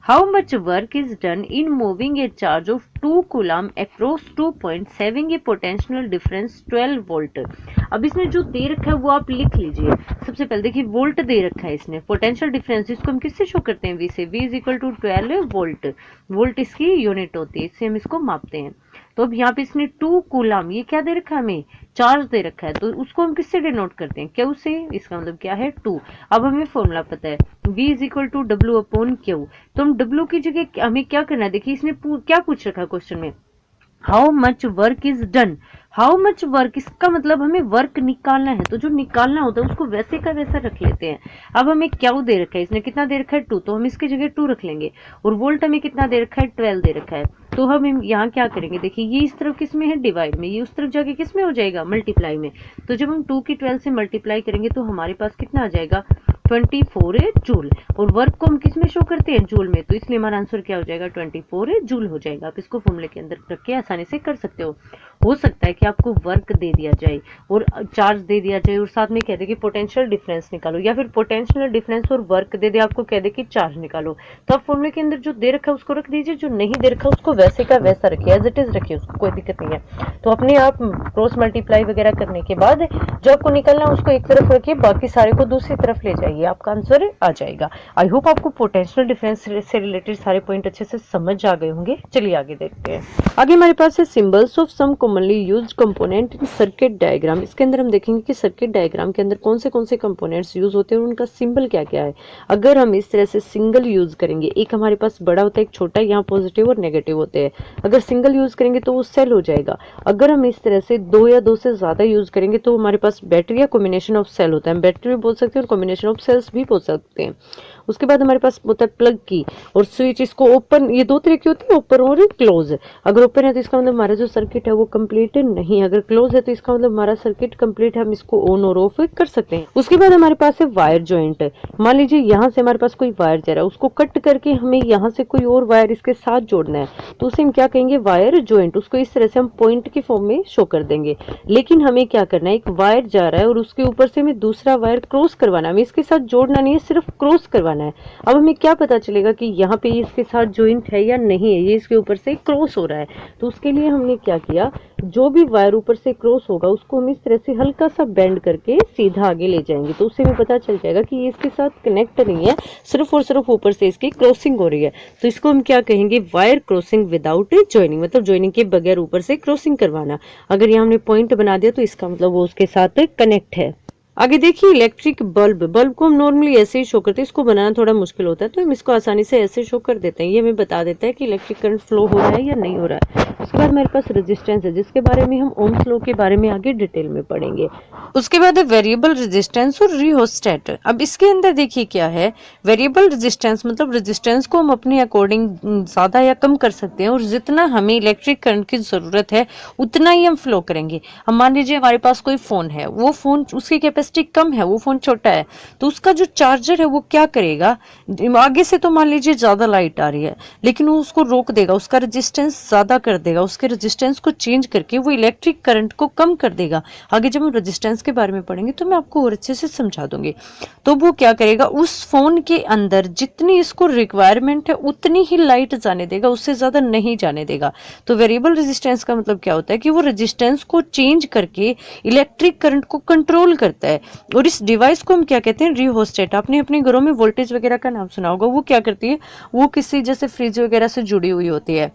How much work is done in moving a charge of 2 coulomb across 2 points having a potential difference 12 volt? अब इसने जो दे रखा है वो आप लिख लीजिए। सबसे पहले देखिए वोल्ट दे रखा है इसने, पोटेंशियल डिफरेंस इसको हम किससे शो करते हैं, V से। V = 12 वोल्ट, वोल्ट इसकी यूनिट होती है, इससे हम इसको मापते हैं। तो अब यहाँ पे इसने 2 कूलाम, ये क्या दे रखा है हमें, चार्ज दे रखा है, तो उसको हम किससे डिनोट करते हैं, Q से। इसका मतलब क्या है, 2। अब हमें फॉर्मूला पता है, V = W/Q। तो हम W की जगह हमें क्या करना है, देखिए इसने क्या पूछ रखा है क्वेश्चन में, how much work is done. How much work, इसका मतलब हमें वर्क निकालना है, तो जो निकालना होता है उसको वैसे का वैसा रख लेते हैं। अब हमें क्या दे रखा है, इसने कितना दे रखा है, 2, तो हम इसकी जगह 2 रख लेंगे। और वोल्ट हमें कितना दे रखा है, 12 दे रखा है। तो हम यहाँ क्या करेंगे, देखिए ये इस तरफ किस में है, डिवाइड में, ये उस तरफ जाके किस में हो जाएगा, मल्टीप्लाई में। तो जब हम 2 की 12 से मल्टीप्लाई करेंगे तो हमारे पास कितना आ जाएगा, 24 जूल, और वर्क को हम किस में शो करते हैं, जूल में, तो इसलिए हमारा आंसर क्या हो जाएगा 24 जूल हो जाएगा। आप इसको फॉर्मूले के अंदर रख के आसानी से कर सकते हो सकता है कि आपको वर्क दे दिया जाए और चार्ज दे दिया जाए और साथ में कह दे कि पोटेंशियल डिफरेंस निकालो, या फिर पोटेंशियल डिफरेंस और वर्क दे दे आपको, कह दे कि चार्ज निकालो, तो आप फॉर्मूले के अंदर जो दे रखा है उसको रख दीजिए, जो नहीं दे रखा उसको वैसे का वैसा रखिए, एज इट इज रखिए, उसको कोई दिक्कत नहीं है। तो अपने आप क्रॉस मल्टीप्लाई वगैरह करने के बाद जो आपको निकलना है उसको एक तरफ रखिए, बाकी सारे को दूसरी तरफ ले जाइए, आपका आंसर आ जाएगा। आई होप आपको पोटेंशियल डिफरेंस से रिलेटेड सारे पॉइंट अच्छे से समझ आ गए होंगे। चलिए आगे देखते हैं। आगे हमारे पास है symbols of some commonly used component in circuit diagram. इसके अंदर हम देखेंगे कि सर्किट डायग्राम के अंदर कौन से कंपोनेंट्स यूज होते हैं और उनका सिंबल क्या क्या है। अगर हम इस तरह से सिंगल यूज करेंगे, एक हमारे पास बड़ा होता है, एक छोटा, यहाँ पॉजिटिव और नेगेटिव होते हैं, अगर सिंगल यूज करेंगे तो वो सेल हो जाएगा। अगर हम इस तरह से दो या दो से ज्यादा यूज करेंगे तो हमारे पास बैटरी या कॉम्बिनेशन ऑफ सेल होता है, बैटरी भी बोल सकते हैं और कॉम्बिनेशन ऑफ सेल्स भी बोल सकते हैं। उसके बाद हमारे पास होता है प्लग की और स्विच, इसको ओपन, ये दो तरह की होती है, ओपन और क्लोज। अगर ओपन है तो इसका मतलब हमारा जो सर्किट है वो कंप्लीट नहीं, अगर क्लोज है तो इसका मतलब हमारा सर्किट कंप्लीट है, हम इसको ऑन और ऑफ कर सकते हैं। उसके बाद हमारे पास है वायर जॉइंट। मान लीजिए यहाँ से हमारे पास कोई वायर जा रहा है, उसको कट करके हमें यहाँ से कोई और वायर इसके साथ जोड़ना है, तो उसे हम क्या कहेंगे, वायर जॉइंट। उसको इस तरह से हम पॉइंट के फॉर्म में शो कर देंगे। लेकिन हमें क्या करना है, एक वायर जा रहा है और उसके ऊपर से हमें दूसरा वायर क्रॉस करवाना है, हमें इसके साथ जोड़ना नहीं है, सिर्फ क्रॉस करवाना है। अब हमें क्या पता चलेगा कि यहाँ पे इसके साथ जॉइंट है या नहीं है, ये इसके ऊपर से क्रॉस हो रहा है। तो उसके लिए हमने क्या किया, जो भी वायर ऊपर से क्रॉस होगा उसको हम इस तरह से हल्का सा बेंड करके सीधा आगे ले जाएंगे, तो उससे हमें पता चल जाएगा कि ये इसके साथ कनेक्ट नहीं है, सिर्फ और सिर्फ ऊपर से इसकी क्रॉसिंग हो रही है। तो इसको हम क्या कहेंगे, वायर क्रॉसिंग विदाउट जॉइनिंग, मतलब जॉइनिंग के बगैर ऊपर से क्रॉसिंग करवाना। अगर यहाँ हमने पॉइंट बना दिया तो इसका मतलब वो उसके साथ कनेक्ट है। आगे देखिए इलेक्ट्रिक बल्ब। बल्ब को हम नॉर्मली ऐसे ही शो करते हैं, इसको बनाना थोड़ा मुश्किल होता है तो हम इसको आसानी से ऐसे शो कर देते हैं। ये हमें बता देता है कि इलेक्ट्रिक करंट फ्लो हो रहा है या नहीं हो रहा है। उसके बाद मेरे पास रेजिस्टेंस है, जिसके बारे में हम ओम्स लॉ के बारे में आगे डिटेल में पढ़ेंगे। उसके बाद है वेरिएबल रेजिस्टेंस और रिहोस्टेट। अब इसके अंदर देखिए क्या है, वेरिएबल रेजिस्टेंस मतलब रेजिस्टेंस को हम अपने अकॉर्डिंग ज्यादा या कम कर सकते हैं, और जितना हमें इलेक्ट्रिक करंट की जरूरत है उतना ही हम फ्लो करेंगे। हम मान लीजिए हमारे पास कोई फोन है, वो फोन उसकी कैपेसिटी कम है, वो फोन छोटा है, तो उसका जो चार्जर है वो क्या करेगा, आगे से तो मान लीजिए ज्यादा लाइट आ रही है लेकिन वो उसको रोक देगा, उसका रेजिस्टेंस ज्यादा कर देगा, उसके रेजिस्टेंस को चेंज करके वो इलेक्ट्रिक करंट को कम कर देगा। आगे जब हम रेजिस्टेंस के बारे में पढ़ेंगे तो मैं आपको और अच्छे से समझा दूंगी। तो वो क्या करेगा, उस फोन के अंदर जितनी इसको रिक्वायरमेंट है उतनी ही लाइट जाने देगा, उससे ज्यादा नहीं जाने देगा। तो वेरिएबल रेजिस्टेंस का मतलब क्या होता है कि वो रेजिस्टेंस को चेंज करके इलेक्ट्रिक करंट को कंट्रोल करता है। और इस डिवाइस को हम क्या कहते हैं, रिहोस्टेट। आपने अपने घरों में वोल्टेज वगैरह का नाम सुना होगा। वो क्या करती है, वो किसी जैसे फ्रिज वगैरह से जुड़ी हुई होती है,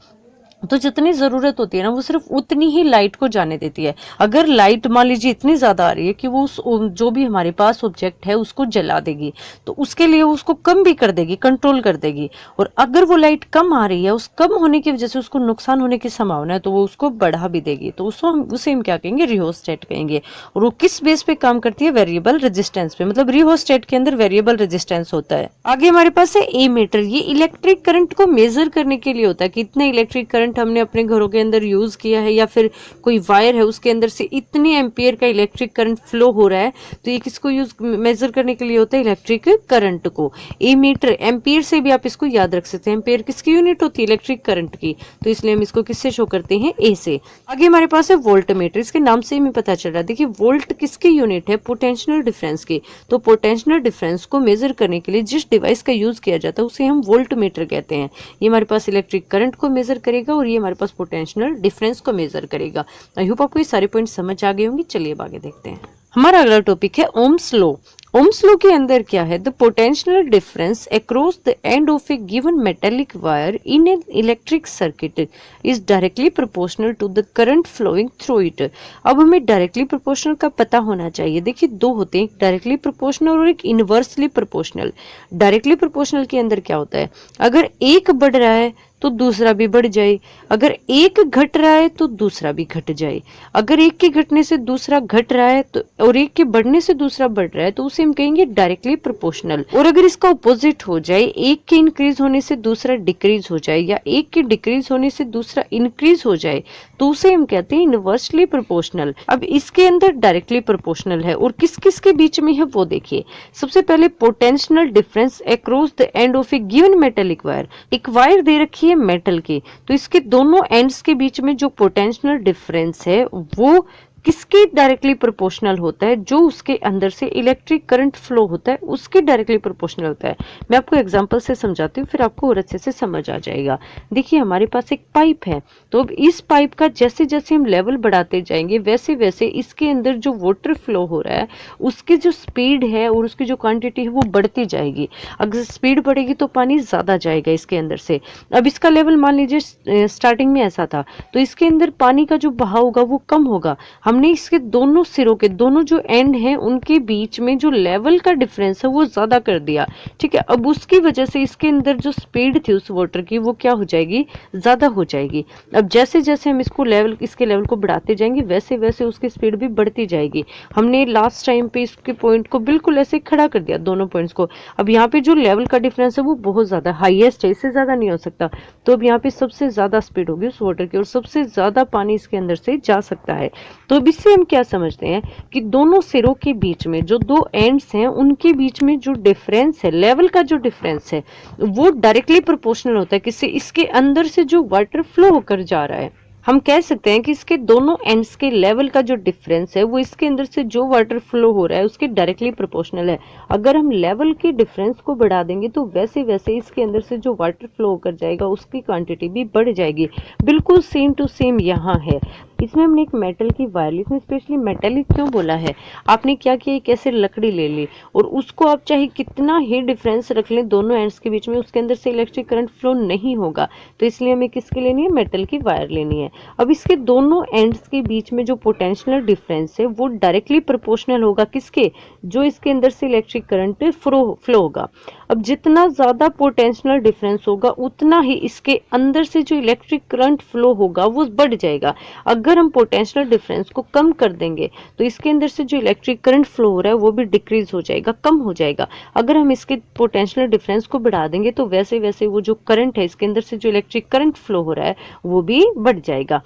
तो जितनी जरूरत होती है ना वो सिर्फ उतनी ही लाइट को जाने देती है। अगर लाइट मान लीजिए इतनी ज्यादा आ रही है कि वो जो भी हमारे पास ऑब्जेक्ट है उसको जला देगी, तो उसके लिए उसको कम भी कर देगी, कंट्रोल कर देगी। और अगर वो लाइट कम आ रही है, उस कम होने की वजह से उसको नुकसान होने की संभावना है, तो वो उसको बढ़ा भी देगी। तो उसे हम क्या कहेंगे, रिहोस्टेट कहेंगे। और वो किस बेस पे काम करती है, वेरिएबल रेजिस्टेंस पे, मतलब रिहोस्टेट के अंदर वेरिएबल रेजिस्टेंस होता है। आगे हमारे पास है एमीटर। ये इलेक्ट्रिक करंट को मेजर करने के लिए होता है कि इतने इलेक्ट्रिक करंट हमने अपने घरों के अंदर यूज किया है, या फिर कोई वायर है उसके अंदर से इतने एम्पियर का इलेक्ट्रिक करंट फ्लो हो रहा है, तो ये किसको यूज मेजर करने के लिए होता है, इलेक्ट्रिक करंट को। एमीटर, एम्पियर से भी आप इसको याद रख सकते हैं, एम्पियर किसकी यूनिट होती है, इलेक्ट्रिक करंट की, तो इसलिए हम इसको किससे शो करते हैं, ए से। आगे हमारे पास है वोल्टमीटर। इसके नाम से हमें पता चल रहा है, देखिए वोल्ट किसकी यूनिट है, पोटेंशियल डिफरेंस की। तो पोटेंशियल डिफरेंस को मेजर करने के लिए जिस डिवाइस का यूज किया जाता है उसे हम वोल्टमीटर कहते हैं। ये हमारे पास इलेक्ट्रिक करंट को मेजर करेगा और ये हमारे पास पोटेंशियल डिफरेंस को मेजर करेगा। आई होप आपको ये सारे पॉइंट समझ आ गए होंगे। चलिए अब आगे देखते हैं। हमारा अगला टॉपिक है ओम्स लॉ। ओम्स लॉ के अंदर क्या है, the potential difference across the end of a given metallic wire in an electric circuit is directly proportional to the current flowing through it. अब हमें डायरेक्टली प्रोपोर्शनल का पता होना चाहिए। देखिए दो होते हैं, एक डायरेक्टली प्रोपोर्शनल और एक इनवर्सली प्रोपोर्शनल। डायरेक्टली प्रोपोर्शनल के अंदर क्या होता है, अगर एक बढ़ रहा है तो दूसरा भी बढ़ जाए, अगर एक घट रहा है तो दूसरा भी घट जाए, अगर एक के घटने से दूसरा घट रहा है तो और एक के बढ़ने से दूसरा बढ़ रहा है तो उसे हम कहेंगे डायरेक्टली प्रोपोर्शनल। और अगर इसका अपोजिट हो जाए, एक के इंक्रीज होने से दूसरा डिक्रीज हो जाए या एक के डिक्रीज होने से दूसरा इंक्रीज हो जाए तो उसे हम कहते हैं इनवर्सली प्रोपोर्शनल। अब इसके अंदर डायरेक्टली प्रोपोर्शनल है और किस किस के बीच में है वो देखिए। सबसे पहले potential difference across the end of a given metallic wire. एक वायर दे रखी है मेटल की, तो इसके दोनों एंड्स के बीच में जो पोटेंशियल डिफरेंस है वो किसके डायरेक्टली प्रोपोर्शनल होता है, जो उसके अंदर से इलेक्ट्रिक करंट फ्लो होता है उसके डायरेक्टली प्रोपोर्शनल होता है। मैं आपको एग्जांपल से समझाती हूँ, फिर आपको और अच्छे से समझ आ जाएगा। देखिए हमारे पास एक पाइप है, तो अब इस पाइप का जैसे जैसे हम लेवल बढ़ाते जाएंगे वैसे वैसे इसके अंदर जो वाटर फ्लो हो रहा है उसकी जो स्पीड है और उसकी जो क्वांटिटी है वो बढ़ती जाएगी। अगर स्पीड बढ़ेगी तो पानी ज्यादा जाएगा इसके अंदर से। अब इसका लेवल मान लीजिए स्टार्टिंग में ऐसा था, तो इसके अंदर पानी का जो बहाव होगा वो कम होगा। हमने इसके दोनों सिरों के दोनों जो एंड हैं उनके बीच में जो लेवल का डिफरेंस है वो ज्यादा कर दिया, ठीक है। अब उसकी वजह से इसके अंदर जो स्पीड थी उस वाटर की वो क्या हो जाएगी, ज्यादा हो जाएगी। अब जैसे जैसे हम इसके लेवल को बढ़ाते जाएंगे वैसे वैसे उसकी स्पीड भी बढ़ती जाएगी। हमने लास्ट टाइम पे इसके पॉइंट को बिल्कुल ऐसे खड़ा कर दिया, दोनों पॉइंट्स को। अब यहाँ पे जो लेवल का डिफरेंस है वो बहुत ज्यादा हाईएस्ट है, इससे ज्यादा नहीं हो सकता। तो अब यहाँ पे सबसे ज्यादा स्पीड होगी उस वाटर की और सबसे ज्यादा पानी इसके अंदर से जा सकता है। तो अब इससे हम क्या समझते हैं कि दोनों सिरों के बीच में जो दो एंड्स हैं उनके बीच में जो डिफरेंस है, लेवल का जो डिफरेंस है वो डायरेक्टली प्रोपोर्शनल होता है किससे, इसके अंदर से जो वाटर फ्लो होकर जा रहा है। हम कह सकते हैं कि इसके दोनों एंड्स के लेवल का जो डिफरेंस है वो इसके अंदर से जो वाटर फ्लो हो रहा है उसके डायरेक्टली प्रोपोर्शनल है। अगर हम लेवल के डिफरेंस को बढ़ा देंगे तो वैसे वैसे इसके अंदर से जो वाटर फ्लो होकर जाएगा उसकी क्वांटिटी भी बढ़ जाएगी। बिल्कुल सेम टू सेम यहाँ है। इसमें हमने एक मेटल की वायर ली, इसमें स्पेशली मेटेलिक क्यों बोला है, आपने क्या किया, एक ऐसे लकड़ी ले ली और उसको आप चाहे कितना ही डिफरेंस रख लें दोनों एंड्स के बीच में उसके अंदर से इलेक्ट्रिक करंट फ्लो नहीं होगा। तो इसलिए हमें किसकी लेनी है, मेटल की वायर लेनी है। अब इसके दोनों एंड्स के बीच में जो पोटेंशियल डिफरेंस है वो डायरेक्टली प्रोपोर्शनल होगा किसके, जो इसके अंदर से इलेक्ट्रिक करंट फ्लो होगा। अब जितना ज्यादा पोटेंशियल डिफरेंस होगा उतना ही इसके अंदर से जो इलेक्ट्रिक करंट फ्लो होगा वो बढ़ जाएगा। अगर हम पोटेंशियल डिफरेंस को कम कर देंगे तो इसके अंदर से जो इलेक्ट्रिक करंट फ्लो हो रहा है वो भी डिक्रीज हो जाएगा, कम हो जाएगा। अगर हम इसके पोटेंशियल डिफरेंस को बढ़ा देंगे तो वैसे वैसे वो जो करंट है इसके अंदर से जो इलेक्ट्रिक करंट फ्लो हो रहा है वो भी बढ़ जाएगा।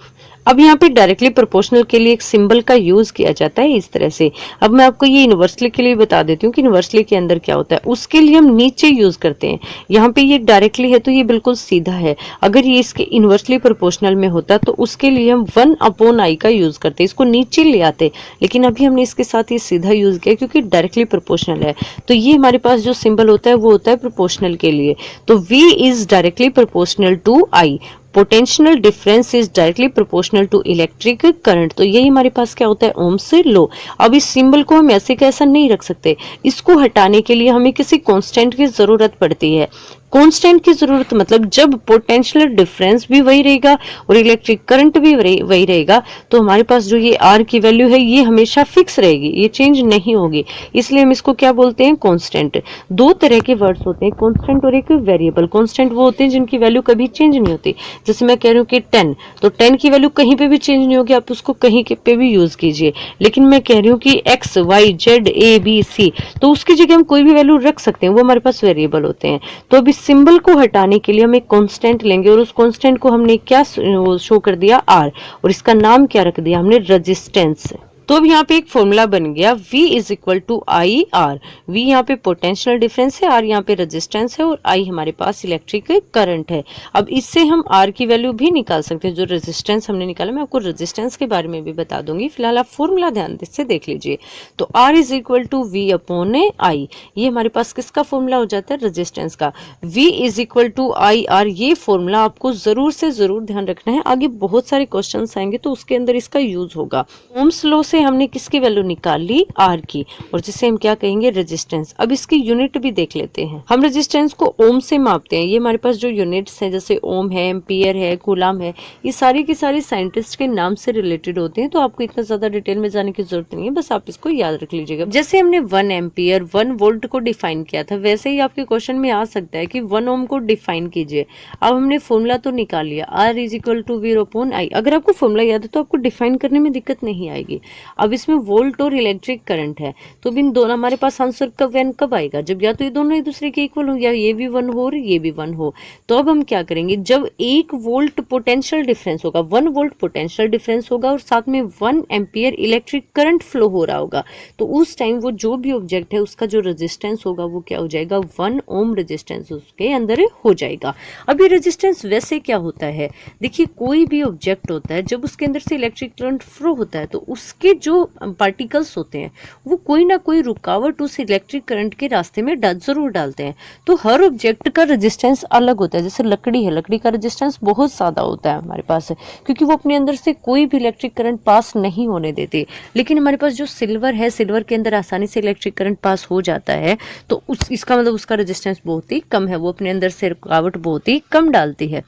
अब यहाँ पे डायरेक्टली प्रोपोर्शनल के लिए एक सिंबल का यूज किया जाता है इस तरह से। अब मैं आपको ये इनवर्सली के लिए बता देती हूँ कि इनवर्सली के अंदर क्या होता है। उसके लिए हम नीचे यूज करते हैं, यहाँ पे ये डायरेक्टली है तो ये बिल्कुल सीधा है। अगर ये इसके इनवर्सली प्रोपोर्शनल में होता तो उसके लिए हम 1/i का यूज करते, इसको नीचे ले आते, लेकिन अभी हमने इसके साथ ये सीधा यूज किया क्योंकि डायरेक्टली प्रोपोर्शनल है। तो ये हमारे पास जो सिंबल होता है वो होता है प्रोपोर्शनल के लिए। तो V is directly proportional to I, potential difference is directly proportional to electric current. तो यही हमारे पास क्या होता है, ओम्स लॉ। अब इस सिंबल को हम ऐसे कैसा नहीं रख सकते, इसको हटाने के लिए हमें किसी कांस्टेंट की जरूरत पड़ती है। कांस्टेंट की जरूरत मतलब जब पोटेंशियल डिफरेंस भी वही रहेगा और इलेक्ट्रिक करंट भी वही रहेगा तो हमारे पास जो ये R की वैल्यू है ये हमेशा फिक्स रहेगी, ये चेंज नहीं होगी। इसलिए हम इसको क्या बोलते हैं, कांस्टेंट। दो तरह के वर्ड्स होते हैं, कांस्टेंट और एक वेरिएबल। कांस्टेंट वो होते हैं जिनकी वैल्यू कभी चेंज नहीं होती। जैसे मैं कह रही हूँ कि 10, तो 10 की वैल्यू कहीं पे भी चेंज नहीं होगी, आप उसको कहीं पे भी यूज कीजिए। लेकिन मैं कह रही हूँ कि X, Y, Z, A, B, C, तो उसकी जगह हम कोई भी वैल्यू रख सकते हैं, वो हमारे पास वेरिएबल होते हैं। तो अभी सिंबल को हटाने के लिए हम एक कांस्टेंट लेंगे और उस कांस्टेंट को हमने क्या शो कर दिया, R, और इसका नाम क्या रख दिया हमने, रेजिस्टेंस। तो अब यहाँ पे एक फॉर्मूला बन गया, V is equal to I R. V यहाँ पे पोटेंशियल डिफरेंस है, R यहाँ पे रेजिस्टेंस है और I हमारे पास इलेक्ट्रिक करंट है। अब इससे हम R की वैल्यू भी निकाल सकते हैं, जो रेजिस्टेंस हमने निकाला। मैं आपको रेजिस्टेंस के बारे में भी बता दूंगी, फिलहाल आप फॉर्मूला ध्यान से देख लीजिए। तो R is equal to V upon I, ये हमारे पास किसका फॉर्मूला हो जाता है, रेजिस्टेंस का। V is equal to I R, ये फॉर्मूला आपको जरूर से जरूर ध्यान रखना है, आगे बहुत सारे क्वेश्चन आएंगे तो उसके अंदर इसका यूज होगा। ओम्स लॉ से हमने किसकी वैल्यू निकाल ली, आर की, और जिसे हम क्या कहेंगे, रेजिस्टेंस। अब इसकी यूनिट भी देख लेते हैं। हम रेजिस्टेंस को ओम से मापते हैं। ये हमारे पास जो यूनिट्स हैं जैसे ओम है, एम्पियर है, कूलम है, ये सारी की सारी साइंटिस्ट के नाम से रिलेटेड होते हैं, तो आपको इतना ज्यादा डिटेल में जाने की जरूरत नहीं है, बस आप इसको याद रख लीजिएगा। जैसे हमने 1 एम्पियर 1 वोल्ट को डिफाइन किया था, वैसे ही आपके क्वेश्चन में आ सकता है कि 1 ओम को डिफाइन कीजिए। अब हमने फॉर्मूला तो निकाल लिया, R = V/I। अगर आपको फॉर्मूला याद है तो आपको डिफाइन करने में दिक्कत नहीं आएगी। अब इसमें वोल्ट और इलेक्ट्रिक करंट है, तो इन दोनों हमारे पास आंसर कब आएगा, जब या तो ये दोनों एक दूसरे के इक्वल हो, या ये भी 1 हो और ये भी 1 हो। तो अब हम क्या करेंगे, जब 1 वोल्ट पोटेंशियल डिफरेंस होगा, 1 वोल्ट पोटेंशियल डिफरेंस होगा और साथ में 1 एम्पियर इलेक्ट्रिक करंट फ्लो हो रहा होगा, तो उस टाइम वो जो भी ऑब्जेक्ट है उसका जो रेजिस्टेंस होगा वो क्या हो जाएगा, 1 ओम रेजिस्टेंस उसके अंदर हो जाएगा। अब ये रेजिस्टेंस वैसे क्या होता है, देखिए कोई भी ऑब्जेक्ट होता है जब उसके अंदर से इलेक्ट्रिक करंट फ्लो होता है तो उसके जो पार्टिकल्स होते हैं वो कोई ना कोई रुकावट उस इलेक्ट्रिक करंट के रास्ते में जरूर डालते हैं। तो हर ऑब्जेक्ट का रेजिस्टेंस अलग होता है। जैसे लकड़ी है, लकड़ी का रेजिस्टेंस बहुत ज्यादा होता है हमारे पास, क्योंकि वो अपने अंदर से कोई भी इलेक्ट्रिक करंट पास नहीं होने देती। लेकिन हमारे पास जो सिल्वर है, सिल्वर के अंदर आसानी से इलेक्ट्रिक करंट पास हो जाता है, तो इसका मतलब उसका रेजिस्टेंस बहुत ही कम है, वो अपने अंदर से रुकावट बहुत ही कम डालती है।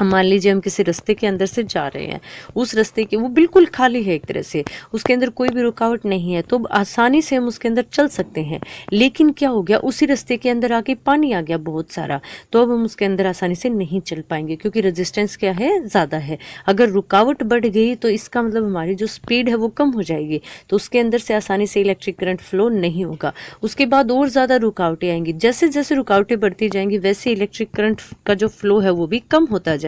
मान लीजिए हम किसी रास्ते के अंदर से जा रहे हैं, उस रास्ते के वो बिल्कुल खाली है एक तरह से, उसके अंदर कोई भी रुकावट नहीं है, तो आसानी से हम उसके अंदर चल सकते हैं। लेकिन क्या हो गया, उसी रास्ते के अंदर आके पानी आ गया बहुत सारा, तो अब हम उसके अंदर आसानी से नहीं चल पाएंगे, क्योंकि रेजिस्टेंस क्या है, ज्यादा है। अगर रुकावट बढ़ गई तो इसका मतलब हमारी जो स्पीड है वो कम हो जाएगी, तो उसके अंदर से आसानी से इलेक्ट्रिक करंट फ्लो नहीं होगा। उसके बाद और ज्यादा रुकावटें आएंगी, जैसे जैसे रुकावटें बढ़ती जाएंगी वैसे इलेक्ट्रिक करंट का जो फ्लो है वो भी कम होता जाएगा।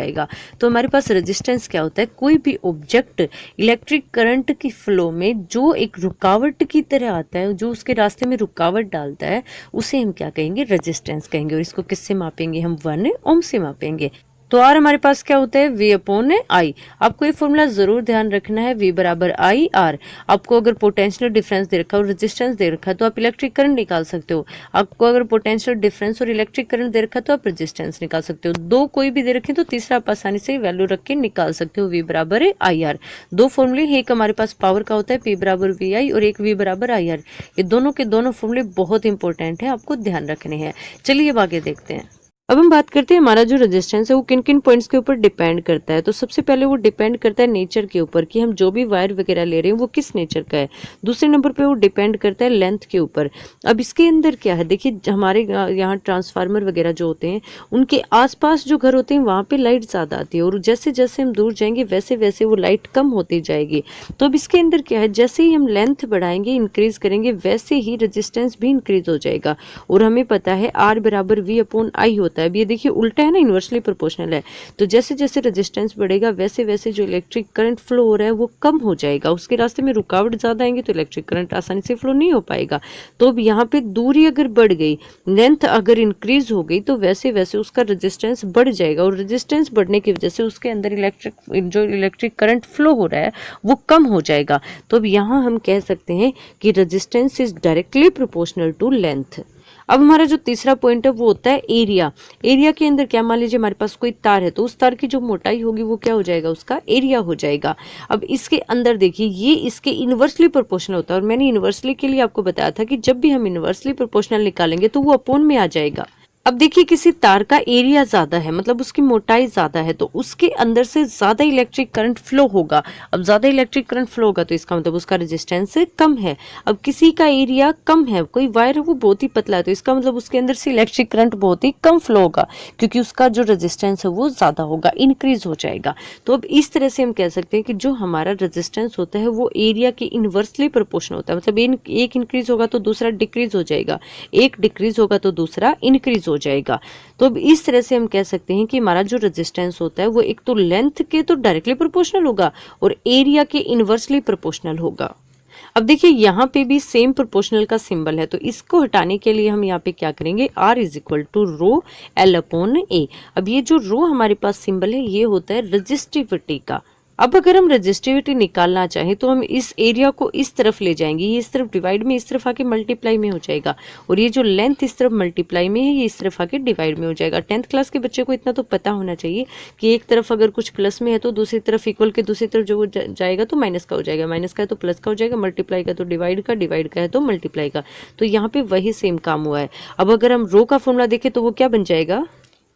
तो हमारे पास रेजिस्टेंस क्या होता है, कोई भी ऑब्जेक्ट इलेक्ट्रिक करंट की फ्लो में जो एक रुकावट की तरह आता है, जो उसके रास्ते में रुकावट डालता है, उसे हम क्या कहेंगे, रेजिस्टेंस कहेंगे। और इसको किससे मापेंगे, हम 1 ओम से मापेंगे। तो आर हमारे पास क्या होता है, V/I। आपको ये फॉर्मूला जरूर ध्यान रखना है, V = I/R। आपको अगर पोटेंशियल डिफरेंस दे रखा है और रेजिस्टेंस दे रखा है तो आप इलेक्ट्रिक करंट निकाल सकते हो। आपको अगर पोटेंशियल डिफरेंस और इलेक्ट्रिक करंट दे रखा है तो आप रेजिस्टेंस निकाल सकते हो। दो कोई भी दे रखे तो तीसरा आप आसानी से वैल्यू रख के निकाल सकते हो, V = I/R। दो फॉर्मूले, एक हमारे पास पावर का होता है P = VI और एक V = I/R। ये दोनों के दोनों फॉर्मूले बहुत इंपॉर्टेंट है, आपको ध्यान रखने हैं। चलिए अब आगे देखते हैं। अब हम बात करते हैं हमारा जो रेजिस्टेंस है वो किन किन पॉइंट्स के ऊपर डिपेंड करता है। तो सबसे पहले वो डिपेंड करता है नेचर के ऊपर, कि हम जो भी वायर वगैरह ले रहे हैं वो किस नेचर का है। दूसरे नंबर पे वो डिपेंड करता है लेंथ के ऊपर। अब इसके अंदर क्या है, देखिए हमारे यहाँ ट्रांसफार्मर वगैरह जो होते हैं उनके आसपास जो घर होते हैं वहाँ पे लाइट ज्यादा आती है, और जैसे जैसे हम दूर जाएंगे वैसे वैसे वो लाइट कम होती जाएगी। तो अब इसके अंदर क्या है, जैसे ही हम लेंथ बढ़ाएंगे, इंक्रीज करेंगे, वैसे ही रेजिस्टेंस भी इंक्रीज हो जाएगा। और हमें पता है R = V/I होता है। अब ये देखिए उल्टा है ना, इनवर्सली प्रोपोर्शनल है। तो जैसे जैसे रेजिस्टेंस बढ़ेगा वैसे वैसे जो इलेक्ट्रिक करंट फ्लो हो रहा है वो कम हो जाएगा। उसके रास्ते में रुकावट ज्यादा आएंगी तो इलेक्ट्रिक करंट आसानी से फ्लो नहीं हो पाएगा। तो अब यहाँ पे दूरी अगर बढ़ गई, लेंथ अगर इंक्रीज हो गई, तो वैसे वैसे उसका रेजिस्टेंस बढ़ जाएगा, और रेजिस्टेंस बढ़ने की वजह से उसके अंदर इलेक्ट्रिक करंट फ्लो हो रहा है वो कम हो जाएगा। तो अब यहाँ हम कह सकते हैं कि resistance is directly proportional to length. अब हमारा जो तीसरा पॉइंट है वो होता है एरिया। एरिया के अंदर क्या, मान लीजिए हमारे पास कोई तार है, तो उस तार की जो मोटाई होगी वो क्या हो जाएगा, उसका एरिया हो जाएगा। अब इसके अंदर देखिए ये इसके इनवर्सली प्रोपोर्शनल होता है, और मैंने इनवर्सली के लिए आपको बताया था कि जब भी हम इनवर्सली प्रोपोर्शनल निकालेंगे तो वो अपोन में आ जाएगा। अब देखिए किसी तार का एरिया ज्यादा है, मतलब उसकी मोटाई ज्यादा है, तो उसके अंदर से ज्यादा इलेक्ट्रिक करंट फ्लो होगा। अब ज्यादा इलेक्ट्रिक करंट फ्लो होगा तो इसका मतलब उसका रेजिस्टेंस कम है। अब किसी का एरिया कम है, कोई वायर है वो बहुत ही पतला है, तो इसका मतलब उसके अंदर से इलेक्ट्रिक करंट बहुत ही कम फ्लो होगा, क्योंकि उसका जो रेजिस्टेंस है वो ज्यादा होगा, इंक्रीज हो जाएगा। तो अब इस तरह से हम कह सकते हैं कि जो हमारा रेजिस्टेंस होता है वो एरिया के इनवर्सली प्रोपोर्शनल होता है। मतलब एक इंक्रीज होगा तो दूसरा डिक्रीज हो जाएगा, एक डिक्रीज होगा तो दूसरा इंक्रीज हो जाएगा। तो अब इस तरह से हम कह सकते हैं कि हमारा जो रेजिस्टेंस होता है वो एक तो लेंथ के तो डायरेक्टली प्रोपोर्शनल होगा और एरिया के इनवर्सली प्रोपोर्शनल होगा। अब देखिए यहाँ पे भी सेम प्रोपोर्शनल का सिंबल है, तो इसको हटाने के लिए हम यहाँ पे क्या करेंगे, R = ρ L/A। अब ये जो रो हमारे पास सिंबल है ये होता है रेजिस्टिविटी का। अब अगर हम रजिस्टिविटी निकालना चाहें तो हम इस एरिया को इस तरफ ले जाएंगे, ये इस तरफ डिवाइड में, इस तरफ आके मल्टीप्लाई में हो जाएगा, और ये जो लेंथ इस तरफ मल्टीप्लाई में है, ये इस तरफ आके डिवाइड में हो जाएगा। 10th क्लास के बच्चे को इतना तो पता होना चाहिए कि एक तरफ अगर कुछ प्लस में है तो दूसरी तरफ इक्वल के दूसरी तरफ जो वो जाएगा तो माइनस का हो जाएगा, माइनस का है तो प्लस का हो जाएगा, मल्टीप्लाई का तो डिवाइड का, डिवाइड का है तो मल्टीप्लाई का। तो यहाँ पे वही सेम काम हुआ है। अब अगर हम रो का फॉर्मूला देखें तो वो क्या बन जाएगा,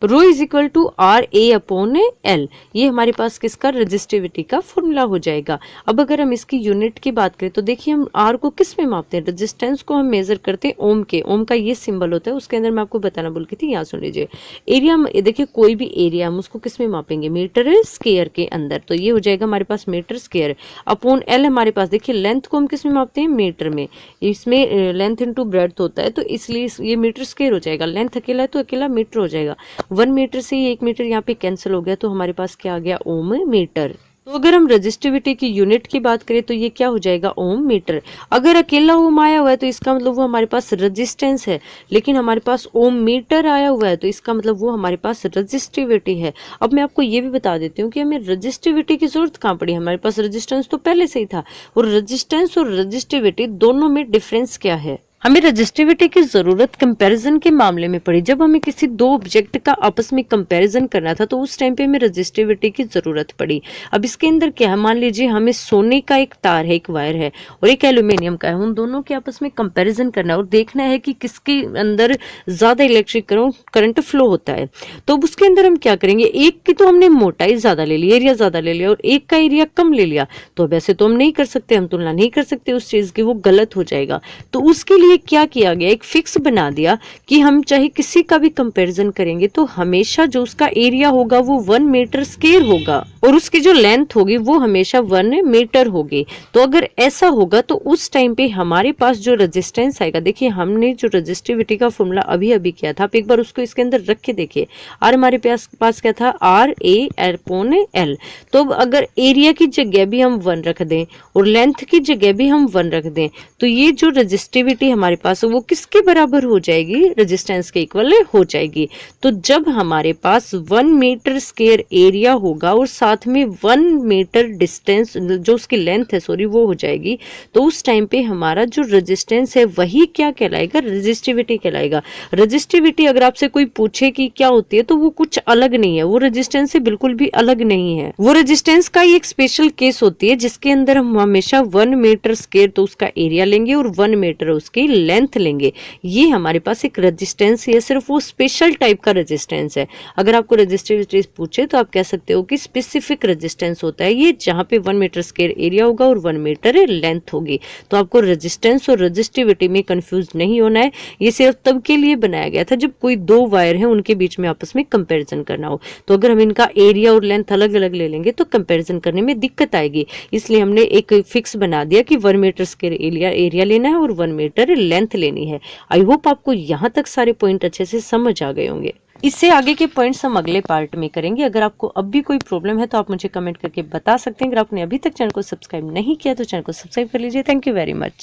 rho is equal to R A upon L. ये हमारे पास किसका, रजिस्टिविटी का फॉर्मूला हो जाएगा। अब अगर हम इसकी यूनिट की बात करें तो देखिए हम आर को किस में मापते हैं, रेजिस्टेंस को हम मेजर करते हैं ओम के, ओम का ये सिंबल होता है, उसके अंदर मैं आपको बताना भूल गई थी, यहाँ सुन लीजिए। एरिया देखिए कोई भी एरिया हम उसको किस में मापेंगे, मीटर स्क्वायर के अंदर, तो ये हो जाएगा हमारे पास मीटर स्क्वायर अपॉन एल। हमारे पास देखिए लेंथ को हम किस में मापते हैं, मीटर में, इसमें लेंथ इंटू ब्रेड्थ होता है तो इसलिए ये मीटर स्क्वायर हो जाएगा, लेंथ अकेला है तो अकेला मीटर हो जाएगा। 1 मीटर से ही 1 मीटर यहाँ पे कैंसिल हो गया तो हमारे पास क्या आ गया, ओम मीटर। तो अगर हम रजिस्टिविटी की यूनिट की बात करें तो ये क्या हो जाएगा, ओम मीटर। अगर अकेला ओम आया हुआ है तो इसका मतलब वो हमारे पास रेजिस्टेंस है, लेकिन हमारे पास ओम मीटर आया हुआ है तो इसका मतलब वो हमारे पास रजिस्टिविटी है। अब मैं आपको ये भी बता देती हूँ कि हमें रजिस्टिविटी की जरूरत कहाँ पड़ी, हमारे पास रेजिस्टेंस तो पहले से ही था, और रेजिस्टेंस और रजिस्टिविटी दोनों में डिफरेंस क्या है। हमें रजिस्टिविटी की जरूरत कंपैरिजन के मामले में पड़ी, जब हमें किसी दो ऑब्जेक्ट का आपस में कंपैरिजन करना था तो उस टाइम पे हमें रजिस्टिविटी की जरूरत पड़ी। अब इसके अंदर क्या है, मान लीजिए हमें सोने का एक तार है, एक वायर है, और एक एल्यूमिनियम का है, उन दोनों के आपस में कंपैरिजन करना है और देखना है कि किसके अंदर ज्यादा इलेक्ट्रिक करंट फ्लो होता है। तो उसके अंदर हम क्या करेंगे, एक की तो हमने मोटाई ज्यादा ले ली, एरिया ज्यादा ले लिया, और एक का एरिया कम ले लिया, तो वैसे तो हम नहीं कर सकते, हम तुलना नहीं कर सकते उस चीज की, वो गलत हो जाएगा। तो उसके लिए क्या किया गया, एक फिक्स बना दिया कि हम चाहे किसी का भी कंपैरिजन करेंगे तो हमेशा जो उसका एरिया होगा वो 1 मीटर स्क्वायर होगा और उसकी जो लेंथ होगी वो हमेशा 1 मीटर होगी। तो अगर ऐसा होगा तो उस टाइम पे हमारे पास जो रेजिस्टेंस आएगा, देखिए हमने जो रेजिस्टिविटी का फॉर्मूला अभी अभी किया था, आप एक बार उसको इसके अंदर रख के देखिए। आर हमारे पास क्या था, आर ए अपॉन एल। तो अगर एरिया की जगह भी हम 1 रख दें और लेंथ की जगह भी हम 1 रख दें तो ये जो रेजिस्टिविटी हमारे पास वो किसके बराबर हो जाएगी, रेजिस्टेंस के इक्वल हो जाएगी। तो जब हमारे पास 1 मीटर स्क्वायर एरिया होगा और साथ में 1 मीटर डिस्टेंस जो उसकी लेंथ है सॉरी वो हो जाएगी, तो उस टाइम पे हमारा जो रेजिस्टेंस है वही क्या कहलाएगा, रेजिस्टिविटी कहलाएगा। रेजिस्टिविटी अगर आपसे कोई पूछे कि क्या होती है तो वो कुछ अलग नहीं है, वो रेजिस्टेंस से बिल्कुल भी अलग नहीं है। वो रेजिस्टेंस का एक स्पेशल केस होती है जिसके अंदर हम हमेशा 1 मीटर स्क्वायर तो उसका एरिया लेंगे और 1 मीटर उसकी लेंथ लेंगे। ये हमारे पास एक रेजिस्टेंस है, सिर्फ वो स्पेशल टाइप का रेजिस्टेंस है। अगर आपको रेजिस्टिविटी पूछे तो आप कह सकते हो कि स्पेसिफिक रेजिस्टेंस होता है ये, जहां पे 1 मीटर स्क्वायर एरिया होगा और 1 मीटर लेंथ होगी। तो आपको रेजिस्टेंस और रेजिस्टिविटी में कंफ्यूज नहीं होना है। ये सिर्फ तब के लिए बनाया गया था जब कोई दो वायर है उनके बीच में आपस में कंपेरिजन करना हो। तो अगर हम इनका एरिया और लेंथ अलग अलग ले लेंगे तो कंपेरिजन करने में दिक्कत आएगी, इसलिए हमने एक फिक्स बना दिया कि 1 मीटर स्क्वायर एरिया लेना है और 1 मीटर लेंथ लेनी है। आई होप आपको यहाँ तक सारे पॉइंट अच्छे से समझ आ गए होंगे। इससे आगे के पॉइंट्स हम अगले पार्ट में करेंगे। अगर आपको अब भी कोई प्रॉब्लम है तो आप मुझे कमेंट करके बता सकते हैं। अगर आपने अभी तक चैनल को सब्सक्राइब नहीं किया तो चैनल को सब्सक्राइब कर लीजिए। Thank you very much.